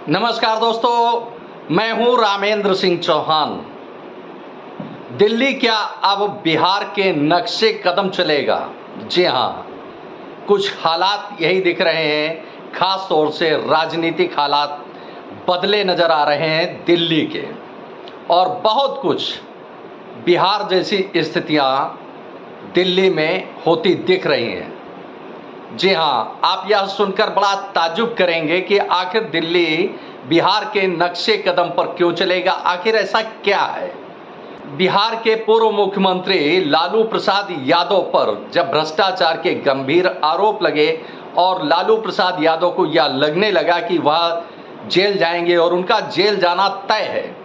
नमस्कार दोस्तों, मैं हूं रामेंद्र सिंह चौहान। दिल्ली क्या अब बिहार के नक्शे कदम चलेगा? जी हां, कुछ हालात यही दिख रहे हैं। खास तौर से राजनीतिक हालात बदले नजर आ रहे हैं दिल्ली के, और बहुत कुछ बिहार जैसी स्थितियां दिल्ली में होती दिख रही हैं। जी हाँ, आप यह सुनकर बड़ा ताज्जुब करेंगे कि आखिर दिल्ली बिहार के नक्शे कदम पर क्यों चलेगा। आखिर ऐसा क्या है? बिहार के पूर्व मुख्यमंत्री लालू प्रसाद यादव पर जब भ्रष्टाचार के गंभीर आरोप लगे और लालू प्रसाद यादव को यह लगने लगा कि वह जेल जाएंगे और उनका जेल जाना तय है,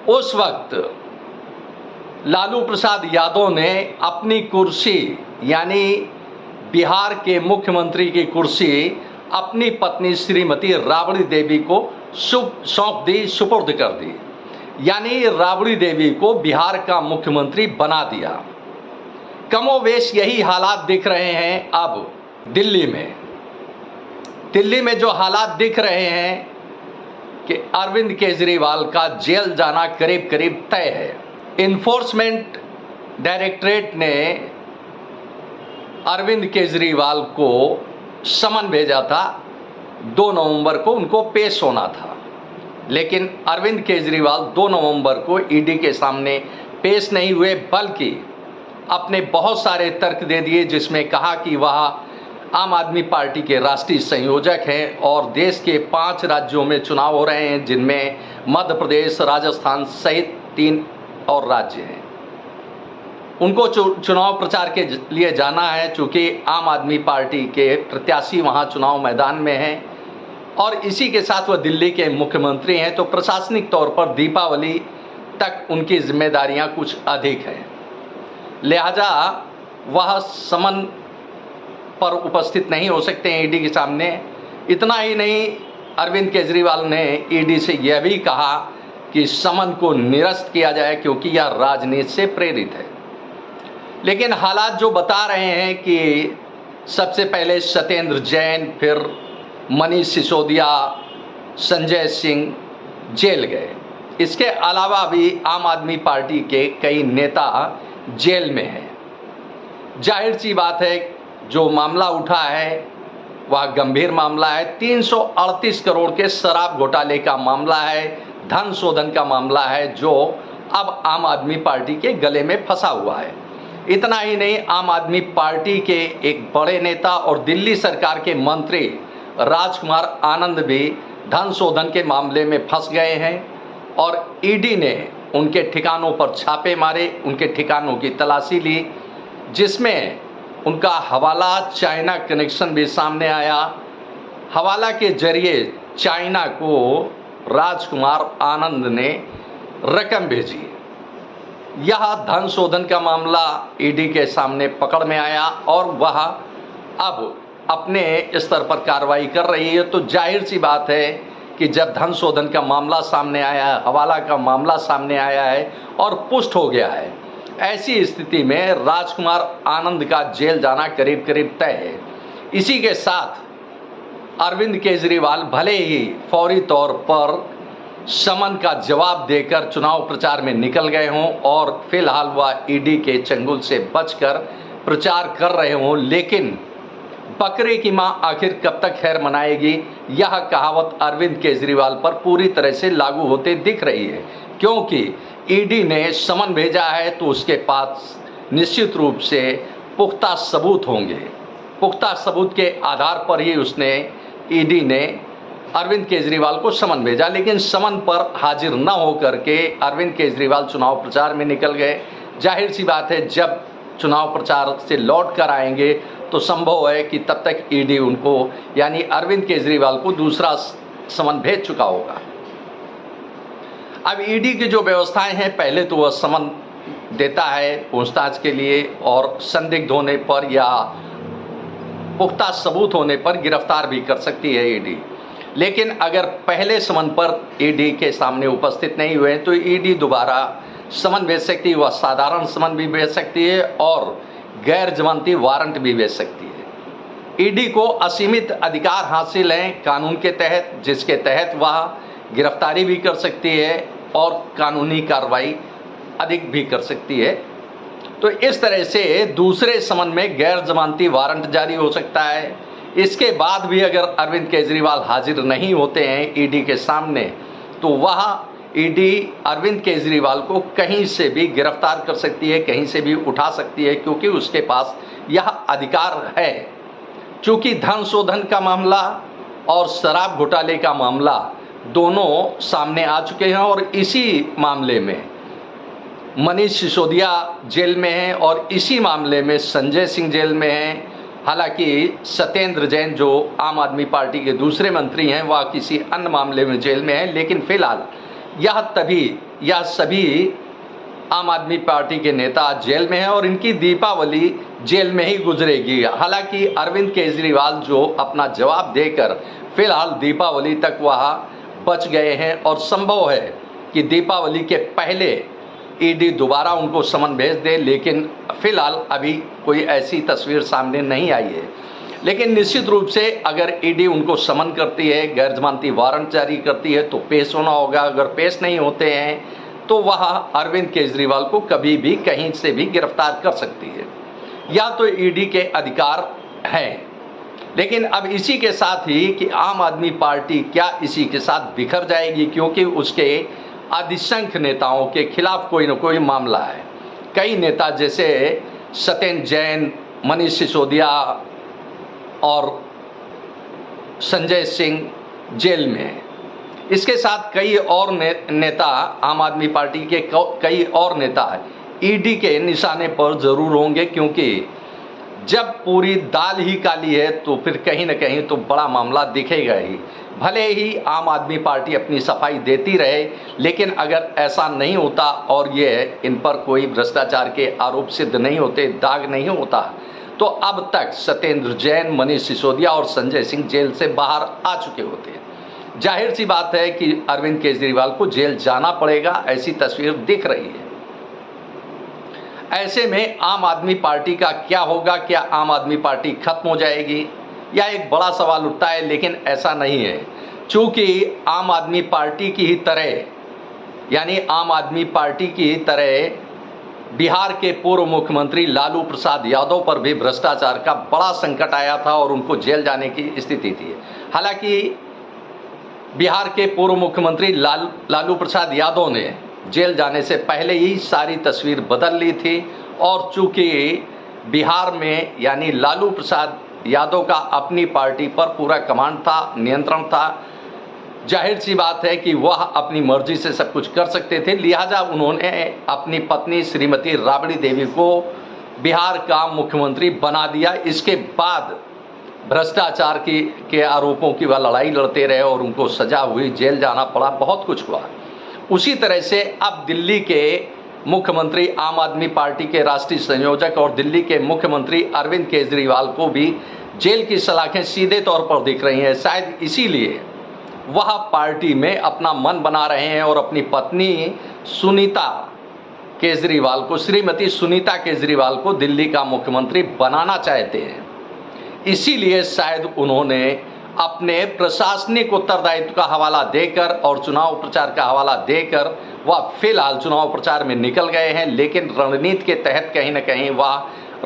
उस वक्त लालू प्रसाद यादव ने अपनी कुर्सी यानी बिहार के मुख्यमंत्री की कुर्सी अपनी पत्नी श्रीमती राबड़ी देवी को सौंप दी, सुपुर्द कर दी। यानी राबड़ी देवी को बिहार का मुख्यमंत्री बना दिया। कमोवेश यही हालात दिख रहे हैं अब दिल्ली में। दिल्ली में जो हालात दिख रहे हैं कि अरविंद केजरीवाल का जेल जाना करीब करीब तय है। इन्फोर्समेंट डायरेक्टरेट ने अरविंद केजरीवाल को समन भेजा था। 2 नवंबर को उनको पेश होना था, लेकिन अरविंद केजरीवाल 2 नवंबर को ईडी के सामने पेश नहीं हुए, बल्कि अपने बहुत सारे तर्क दे दिए, जिसमें कहा कि वह आम आदमी पार्टी के राष्ट्रीय संयोजक हैं और देश के 5 राज्यों में चुनाव हो रहे हैं, जिनमें मध्य प्रदेश, राजस्थान सहित 3 और राज्य हैं। उनको चुनाव प्रचार के लिए जाना है, चूँकि आम आदमी पार्टी के प्रत्याशी वहाँ चुनाव मैदान में हैं और इसी के साथ वह दिल्ली के मुख्यमंत्री हैं, तो प्रशासनिक तौर पर दीपावली तक उनकी जिम्मेदारियां कुछ अधिक हैं। लिहाजा वह समन पर उपस्थित नहीं हो सकते हैं ईडी के सामने। इतना ही नहीं, अरविंद केजरीवाल ने ईडी से यह भी कहा कि समन को निरस्त किया जाए, क्योंकि यह राजनीति से प्रेरित है। लेकिन हालात जो बता रहे हैं कि सबसे पहले सत्येंद्र जैन, फिर मनीष सिसोदिया, संजय सिंह जेल गए। इसके अलावा भी आम आदमी पार्टी के कई नेता जेल में हैं। जाहिर सी बात है, जो मामला उठा है वह गंभीर मामला है। 338 करोड़ के शराब घोटाले का मामला है, धन शोधन का मामला है, जो अब आम आदमी पार्टी के गले में फंसा हुआ है। इतना ही नहीं, आम आदमी पार्टी के एक बड़े नेता और दिल्ली सरकार के मंत्री राजकुमार आनंद भी धन शोधन के मामले में फंस गए हैं और ईडी ने उनके ठिकानों पर छापे मारे, उनके ठिकानों की तलाशी ली, जिसमें उनका हवाला चाइना कनेक्शन भी सामने आया। हवाला के जरिए चाइना को राजकुमार आनंद ने रकम भेजी। यह धन शोधन का मामला ईडी के सामने पकड़ में आया और वह अब अपने स्तर पर कार्रवाई कर रही है। तो जाहिर सी बात है कि जब धन शोधन का मामला सामने आया है, हवाला का मामला सामने आया है और पुष्ट हो गया है, ऐसी स्थिति में राजकुमार आनंद का जेल जाना करीब करीब तय है। इसी के साथ अरविंद केजरीवाल भले ही फौरी तौर पर समन का जवाब देकर चुनाव प्रचार में निकल गए हों और फिलहाल वह ईडी के चंगुल से बचकर प्रचार कर रहे हों, लेकिन बकरे की मां आखिर कब तक खैर मनाएगी, यह कहावत अरविंद केजरीवाल पर पूरी तरह से लागू होते दिख रही है। क्योंकि ईडी ने समन भेजा है तो उसके पास निश्चित रूप से पुख्ता सबूत होंगे। पुख्ता सबूत के आधार पर ही ईडी ने अरविंद केजरीवाल को समन भेजा, लेकिन समन पर हाजिर न होकर के अरविंद केजरीवाल चुनाव प्रचार में निकल गए। जाहिर सी बात है, जब चुनाव प्रचार से लौट कर आएंगे तो संभव है कि तब तक ईडी उनको यानी अरविंद केजरीवाल को दूसरा समन भेज चुका होगा। अब ईडी की जो व्यवस्थाएं हैं, पहले तो वह समन देता है पूछताछ के लिए और संदिग्ध होने पर या पुख्ता सबूत होने पर गिरफ्तार भी कर सकती है ईडी। लेकिन अगर पहले समन पर ईडी के सामने उपस्थित नहीं हुए तो ईडी दोबारा समन भेज सकती है। वह साधारण समन भी भेज सकती है और गैर जमानती वारंट भी भेज सकती है। ईडी को असीमित अधिकार हासिल हैं कानून के तहत, जिसके तहत वह गिरफ्तारी भी कर सकती है और कानूनी कार्रवाई अधिक भी कर सकती है। तो इस तरह से दूसरे समन में गैर जमानती वारंट जारी हो सकता है। इसके बाद भी अगर अरविंद केजरीवाल हाजिर नहीं होते हैं ईडी के सामने, तो वह ईडी अरविंद केजरीवाल को कहीं से भी गिरफ्तार कर सकती है, कहीं से भी उठा सकती है, क्योंकि उसके पास यह अधिकार है। चूँकि धन शोधन का मामला और शराब घोटाले का मामला दोनों सामने आ चुके हैं और इसी मामले में मनीष सिसोदिया जेल में हैं और इसी मामले में संजय सिंह जेल में हैं। हालांकि सत्येंद्र जैन जो आम आदमी पार्टी के दूसरे मंत्री हैं वह किसी अन्य मामले में जेल में हैं, लेकिन फिलहाल यह सभी आम आदमी पार्टी के नेता जेल में हैं और इनकी दीपावली जेल में ही गुजरेगी। हालांकि अरविंद केजरीवाल जो अपना जवाब देकर फिलहाल दीपावली तक वह बच गए हैं और संभव है कि दीपावली के पहले ईडी दोबारा उनको समन भेज दे, लेकिन फिलहाल अभी कोई ऐसी तस्वीर सामने नहीं आई है। लेकिन निश्चित रूप से अगर ईडी उनको समन करती है, गैर जमानती वारंट जारी करती है, तो पेश होना होगा। अगर पेश नहीं होते हैं तो वह अरविंद केजरीवाल को कभी भी कहीं से भी गिरफ्तार कर सकती है। या तो ईडी के अधिकार हैं, लेकिन अब इसी के साथ ही कि आम आदमी पार्टी क्या इसी के साथ बिखर जाएगी, क्योंकि उसके अधिसंख्य नेताओं के खिलाफ कोई न कोई मामला है। कई नेता जैसे सत्येंद्र जैन, मनीष सिसोदिया और संजय सिंह जेल में हैं। इसके साथ कई और नेता, आम आदमी पार्टी के कई और नेता ईडी के निशाने पर जरूर होंगे, क्योंकि जब पूरी दाल ही काली है तो फिर कहीं न कहीं तो बड़ा मामला दिखेगा ही। भले ही आम आदमी पार्टी अपनी सफाई देती रहे, लेकिन अगर ऐसा नहीं होता और ये इन पर कोई भ्रष्टाचार के आरोप सिद्ध नहीं होते, दाग नहीं होता, तो अब तक सत्येंद्र जैन, मनीष सिसोदिया और संजय सिंह जेल से बाहर आ चुके होते हैं। जाहिर सी बात है कि अरविंद केजरीवाल को जेल जाना पड़ेगा, ऐसी तस्वीर दिख रही है। ऐसे में आम आदमी पार्टी का क्या होगा? क्या आम आदमी पार्टी खत्म हो जाएगी? यह एक बड़ा सवाल उठता है, लेकिन ऐसा नहीं है। चूँकि आम आदमी पार्टी की ही तरह, यानी आम आदमी पार्टी की ही तरह बिहार के पूर्व मुख्यमंत्री लालू प्रसाद यादव पर भी भ्रष्टाचार का बड़ा संकट आया था और उनको जेल जाने की स्थिति थी। हालांकि बिहार के पूर्व मुख्यमंत्री लालू प्रसाद यादव ने जेल जाने से पहले ही सारी तस्वीर बदल ली थी और चूंकि बिहार में यानी लालू प्रसाद यादव का अपनी पार्टी पर पूरा कमांड था, नियंत्रण था, जाहिर सी बात है कि वह अपनी मर्जी से सब कुछ कर सकते थे। लिहाजा उन्होंने अपनी पत्नी श्रीमती राबड़ी देवी को बिहार का मुख्यमंत्री बना दिया। इसके बाद भ्रष्टाचार के आरोपों की वह लड़ाई लड़ते रहे और उनको सजा हुई, जेल जाना पड़ा, बहुत कुछ हुआ। उसी तरह से अब दिल्ली के मुख्यमंत्री, आम आदमी पार्टी के राष्ट्रीय संयोजक और दिल्ली के मुख्यमंत्री अरविंद केजरीवाल को भी जेल की सलाखें सीधे तौर पर दिख रही हैं। शायद इसीलिए वह पार्टी में अपना मन बना रहे हैं और अपनी पत्नी सुनीता केजरीवाल को, श्रीमती सुनीता केजरीवाल को दिल्ली का मुख्यमंत्री बनाना चाहते हैं। इसीलिए शायद उन्होंने अपने प्रशासनिक उत्तरदायित्व का हवाला देकर और चुनाव प्रचार का हवाला देकर वह फिलहाल चुनाव प्रचार में निकल गए हैं, लेकिन रणनीति के तहत कहीं न कहीं वह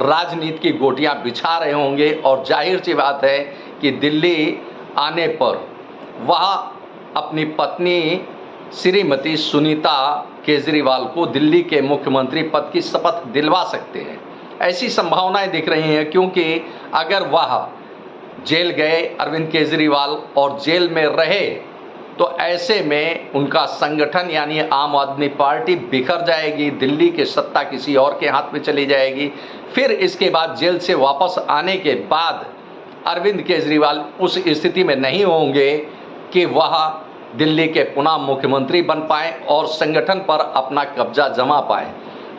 राजनीति की गोटियां बिछा रहे होंगे। और जाहिर सी बात है कि दिल्ली आने पर वह अपनी पत्नी श्रीमती सुनीता केजरीवाल को दिल्ली के मुख्यमंत्री पद की शपथ दिलवा सकते हैं। ऐसी संभावनाएं दिख रही हैं, क्योंकि अगर वह जेल गए अरविंद केजरीवाल और जेल में रहे तो ऐसे में उनका संगठन यानी आम आदमी पार्टी बिखर जाएगी, दिल्ली की सत्ता किसी और के हाथ में चली जाएगी। फिर इसके बाद जेल से वापस आने के बाद अरविंद केजरीवाल उस स्थिति में नहीं होंगे कि वह दिल्ली के पुनः मुख्यमंत्री बन पाएँ और संगठन पर अपना कब्जा जमा पाएँ,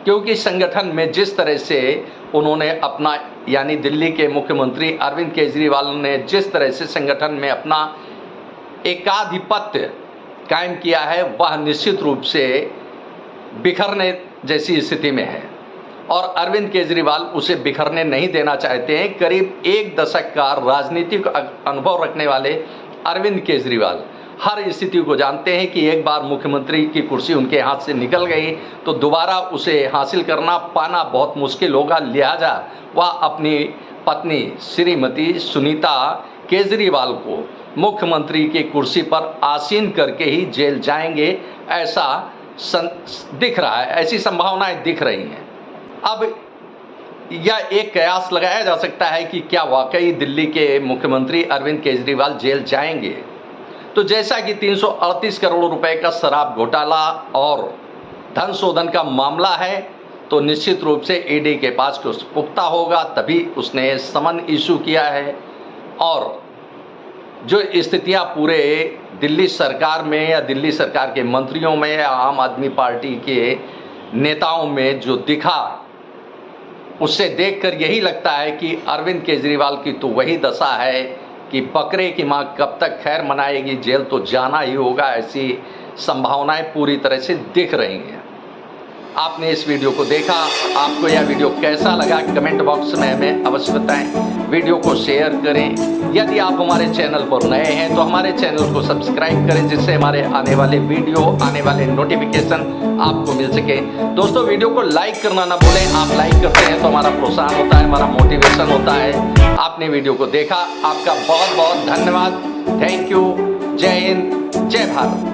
क्योंकि संगठन में जिस तरह से उन्होंने अपना यानी दिल्ली के मुख्यमंत्री अरविंद केजरीवाल ने जिस तरह से संगठन में अपना एकाधिपत्य कायम किया है, वह निश्चित रूप से बिखरने जैसी स्थिति में है। और अरविंद केजरीवाल उसे बिखरने नहीं देना चाहते हैं। करीब 1 दशक का राजनीतिक अनुभव रखने वाले अरविंद केजरीवाल हर स्थिति को जानते हैं कि एक बार मुख्यमंत्री की कुर्सी उनके हाथ से निकल गई तो दोबारा उसे हासिल करना पाना बहुत मुश्किल होगा। लिहाजा वह अपनी पत्नी श्रीमती सुनीता केजरीवाल को मुख्यमंत्री की कुर्सी पर आसीन करके ही जेल जाएंगे, ऐसा दिख रहा है, ऐसी संभावनाएं दिख रही हैं। अब यह एक कयास लगाया जा सकता है कि क्या वाकई दिल्ली के मुख्यमंत्री अरविंद केजरीवाल जेल जाएंगे। तो जैसा कि 338 करोड़ रुपए का शराब घोटाला और धन शोधन का मामला है, तो निश्चित रूप से ईडी के पास कुछ पुख्ता होगा, तभी उसने समन इशू किया है। और जो स्थितियां पूरे दिल्ली सरकार में या दिल्ली सरकार के मंत्रियों में या आम आदमी पार्टी के नेताओं में जो दिखा, उससे देखकर यही लगता है कि अरविंद केजरीवाल की तो वही दशा है कि बकरे की मां कब तक खैर मनाएगी, जेल तो जाना ही होगा। ऐसी संभावनाएं पूरी तरह से दिख रही हैं। आपने इस वीडियो को देखा, आपको यह वीडियो कैसा लगा कमेंट बॉक्स में हमें अवश्य बताएं। वीडियो को शेयर करें। यदि आप हमारे चैनल पर नए हैं तो हमारे चैनल को सब्सक्राइब करें, जिससे हमारे आने वाले वीडियो, आने वाले नोटिफिकेशन आपको मिल सके। दोस्तों, वीडियो को लाइक करना ना भूलें। आप लाइक करते हैं तो हमारा प्रोत्साहन होता है, हमारा मोटिवेशन होता है। आपने वीडियो को देखा, आपका बहुत बहुत धन्यवाद। Thank you. जय हिंद, जय भारत।